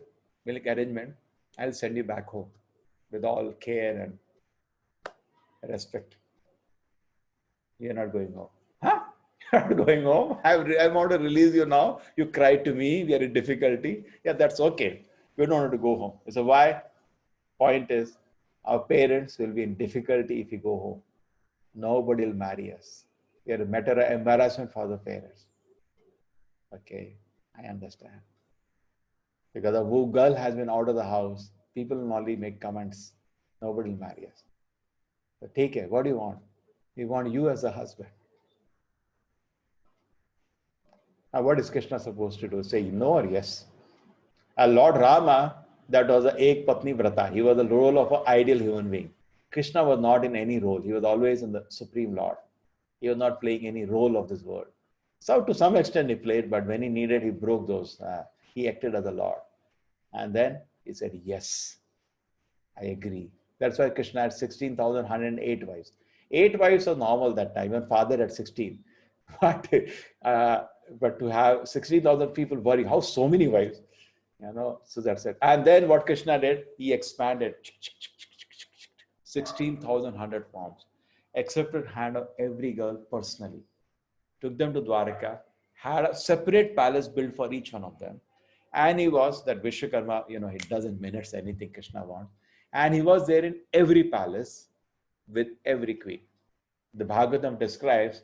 we'll make arrangement. I'll send you back home with all care and respect. You're not going home. Huh? You're not going home? I want to release you now. You cried to me. We are in difficulty. Yeah, that's okay. We don't want to go home. So why? Point is, our parents will be in difficulty if we go home. Nobody will marry us. We are a matter of embarrassment for the parents. Okay, I understand. Because a woo girl has been out of the house, people will only make comments. Nobody will marry us. So take care. What do you want? We want you as a husband. Now, what is Krishna supposed to do? Say no or yes? Lord Rama, that was a Ek Patni Vrata. He was the role of an ideal human being. Krishna was not in any role. He was always in the Supreme Lord. He was not playing any role of this world. So to some extent he played, but when he needed, he broke those. He acted as a Lord. And then he said, yes, I agree. That's why Krishna had 16,108 wives. 8 wives are normal that time. Even father had 16. But to have 16,000 people worry, how so many wives? So that's it. And then what Krishna did, he expanded 16,100 forms, accepted hand of every girl personally, took them to Dwaraka, had a separate palace built for each one of them. And he was that Vishwakarma, he doesn't minutes anything Krishna wants. And he was there in every palace with every queen. The Bhagavatam describes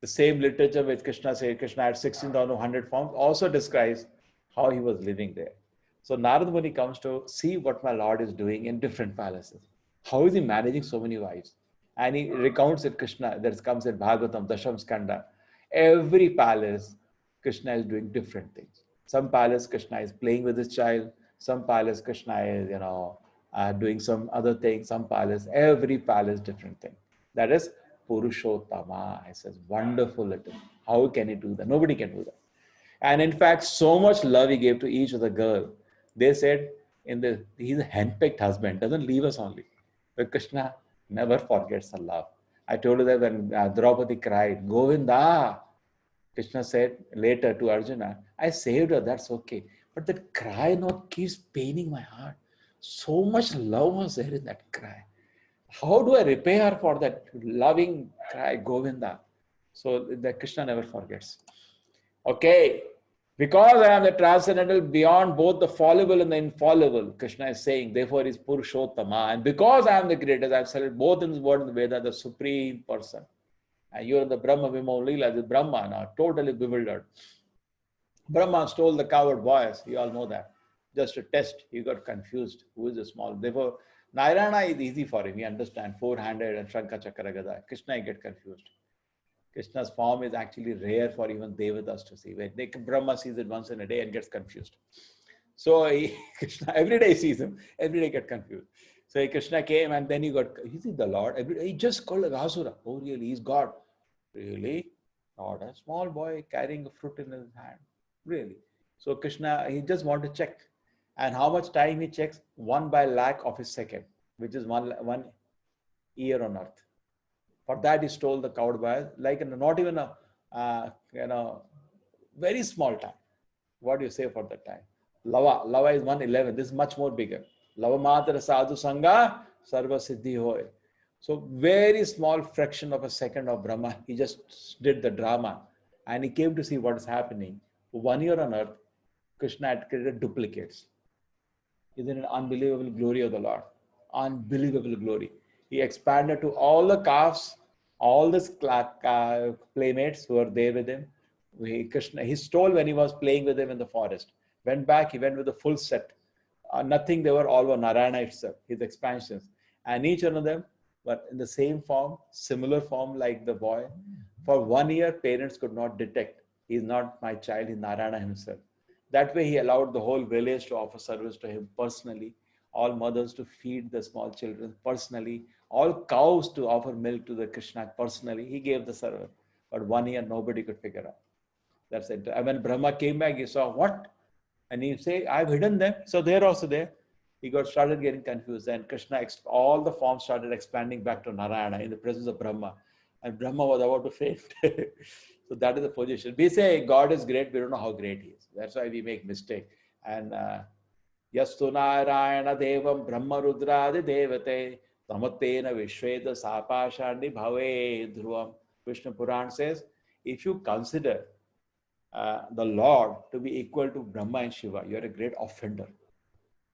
the same literature which Krishna said Krishna had 16,100 forms, also describes how he was living there. So Narada Muni comes to see what my Lord is doing in different palaces. How is he managing so many wives? And he recounts it, Krishna, that comes in Bhagavatam, Dasham Skanda. Every palace, Krishna is doing different things. Some palace, Krishna is playing with his child. Some palace, Krishna is, doing some other thing. Some palace, every palace, different thing. That is Purushottama. It says, wonderful little. How can he do that? Nobody can do that. And in fact, so much love he gave to each of the girl. They said, he's a handpicked husband, doesn't leave us only. But Krishna never forgets the love. I told you that when Draupadi cried, Govinda, Krishna said later to Arjuna, I saved her, that's okay. But that cry keeps paining my heart. So much love was there in that cry. How do I repay her for that loving cry, Govinda? So that Krishna never forgets. Okay, because I am the transcendental beyond both the fallible and the infallible, Krishna is saying, therefore is Purushottama. And because I am the greatest, I have said both in this word and the Veda, the supreme person. And you are the Brahma Vimol Leela, the Brahma now, totally bewildered. Brahma stole the coward boys, you all know that. Just to test, he got confused. Who is the small? Therefore, Narayana is easy for him, he understands, 400 and Shankha Chakra Gada. Krishna, he get confused. Krishna's form is actually rare for even Devatas to see. Brahma sees it once in a day and gets confused. So Krishna, every day sees him, every day gets confused. So Krishna came and then is he the Lord? Every day, he just called a Asura. Oh really, he's God. Really? Not a small boy carrying a fruit in his hand. Really? So Krishna, he just want to check. And how much time he checks? 1 by lakh of a second, which is one year on earth. For that, he stole the coward boy, like not even a very small time. What do you say for that time? Lava is 1/11. This is much more bigger. Lava matra sadhu sangha sarva siddhi hoy. So very small fraction of a second of Brahma, he just did the drama, and he came to see what is happening. 1 year on earth, Krishna had created duplicates. Isn't it unbelievable glory of the Lord? Unbelievable glory. He expanded to all the calves, all the playmates who were there with him. He stole when he was playing with him in the forest. Went back, he went with a full set. Nothing, they were all Narayana itself, his expansions. And each one of them were in the same form, similar form like the boy. For 1 year, parents could not detect. He's not my child, he's Narayana himself. That way, he allowed the whole village to offer service to him personally. All mothers to feed the small children personally, all cows to offer milk to the Krishna personally. He gave the service. But 1 year, nobody could figure out. That's it. And when Brahma came back, he saw, what? And you say, I've hidden them, so they're also there. He started getting confused. Then Krishna, all the forms started expanding back to Narayana in the presence of Brahma. And Brahma was about to faint. So that is the position. We say God is great, we don't know how great he is. That's why we make mistake. And Yastu Narayana Devam Brahma Rudradi Devate Tamatena Vishveda Sapashandi Bhave Dhruvam. Vishnu Puran says, if you consider the Lord to be equal to Brahma and Shiva, you are a great offender.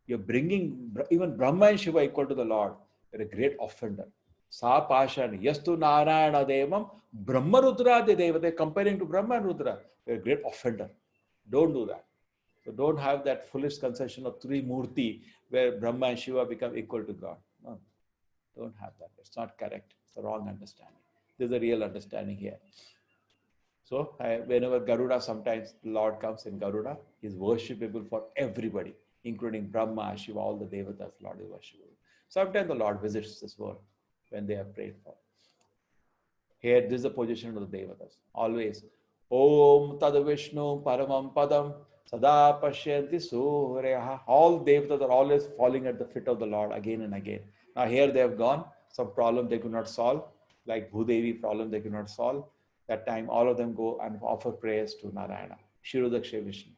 You're bringing even Brahma and Shiva equal to the Lord. You're a great offender. Sa Pashani, Yastu Narayana Devam, Brahma Rudra Deva. They're comparing to Brahma and Rudra. You're a great offender. Don't do that. So don't have that foolish conception of three Murti where Brahma and Shiva become equal to God. No, don't have that. It's not correct. It's the wrong understanding. There's a real understanding here. So whenever Garuda, sometimes the Lord comes in Garuda, He's worshipable for everybody, including Brahma, Shiva, all the Devatas, Lord is worshipable. Sometimes the Lord visits this world when they are prayed for. Here, this is the position of the Devatas. Always. Om Tad Vishnu Paramam Padam Sada Pashyanti Suryaha. All Devatas are always falling at the feet of the Lord again and again. Now here they have gone. Some problem they could not solve, like Bhudevi problem they could not solve. That time all of them go and offer prayers to Narayana, Shirodaksha Vishnu.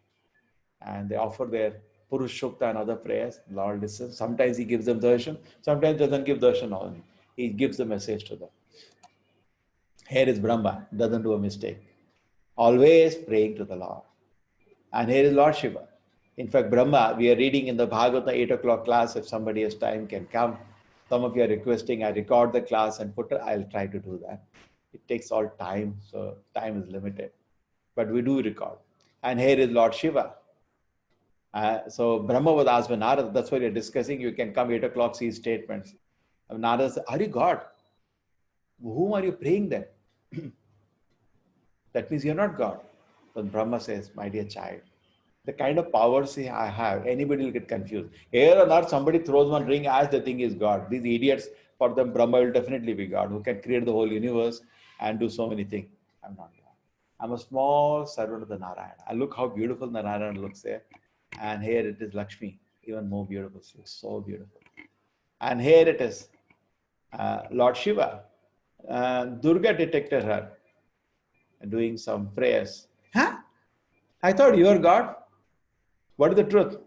And they offer their Purushokta and other prayers. Lord listens. Sometimes he gives them darshan, sometimes doesn't give darshan only. He gives the message to them. Here is Brahma, doesn't do a mistake. Always praying to the Lord. And here is Lord Shiva. In fact, Brahma, we are reading in the Bhagavad 8 o'clock class. If somebody has time, can come. Some of you are requesting I record the class and put it. I'll try to do that. It takes all time, so time is limited. But we do record. And here is Lord Shiva. So Brahma was asked by Narada, that's what you're discussing. You can come 8 o'clock, see his statements. And Narada said, are you God? Whom are you praying then? That means you're not God. But Brahma says, my dear child, the kind of powers I have, anybody will get confused. Here on earth, somebody throws one ring as they think is God. These idiots, for them, Brahma will definitely be God, who can create the whole universe and do so many things. I'm not God. I'm a small servant of the Narayana. And look how beautiful Narayana looks there. And here it is Lakshmi, even more beautiful. She looks so beautiful. And here it is Lord Shiva. Durga detected her doing some prayers. Huh? I thought you are God. What is the truth?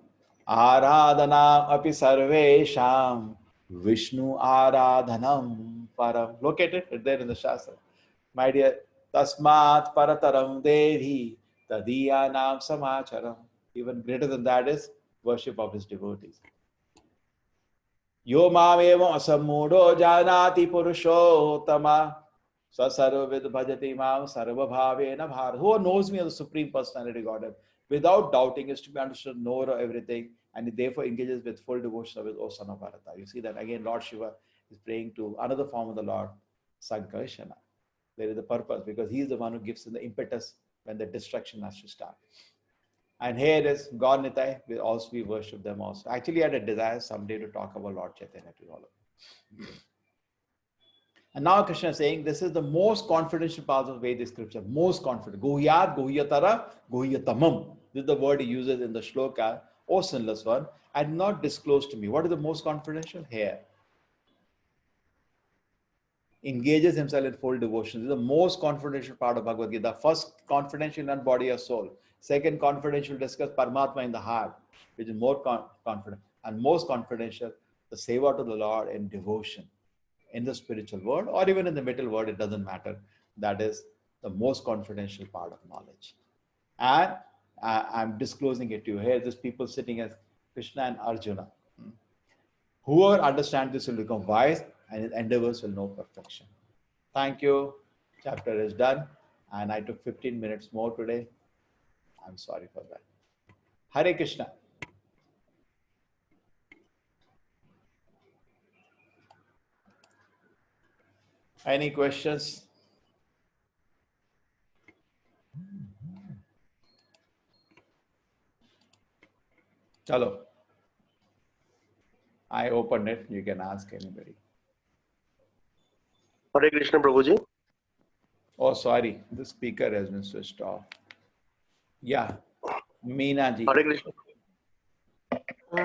Aradhanam api sarvesham Vishnu aradhanam param. Look at it, it's there in the Shastra. My dear, tasmat parataram devi tadiyanam samacharam. Even greater than that is worship of his devotees. Yo mamevam asammudo janati purushottama Sasarvavid bhajati mam sarva bhavena bhar. Who knows me as the Supreme Personality Godhead without doubting is to be understood, knower of everything, and he therefore engages with full devotion of his O son of Bharata. You see that again, Lord Shiva is praying to another form of the Lord, Sankarshana. There is a purpose because he is the one who gives him the impetus when the destruction has to start. And here is God Nitai, we also we worship them also. Actually, I had a desire someday to talk about Lord Chaitanya to all of them. And now Krishna is saying this is the most confidential part of Vedic scripture, most confident. Guhyat, guhyatara, guhyatamam. This is the word he uses in the shloka, O sinless one, and not disclosed to me. What is the most confidential? Here. Engages himself in full devotion. This is the most confidential part of Bhagavad Gita. First, confidential in body or soul. Second, confidential discuss Paramatma in the heart, which is more confident. And most confidential, the seva to the Lord in devotion. In the spiritual world or even in the middle world, it doesn't matter. That is the most confidential part of knowledge. And I'm disclosing it to you. Here, there's people sitting as Krishna and Arjuna. Whoever understands this will become wise and his endeavors will know perfection. Thank you. Chapter is done. And I took 15 minutes more today. I'm sorry for that. Hare Krishna. Any questions? Hello. I opened it. You can ask anybody. Hare Krishna, Prabhuji. Oh, sorry. The speaker has been switched off. Yeah. Meena ji. Hare Krishna.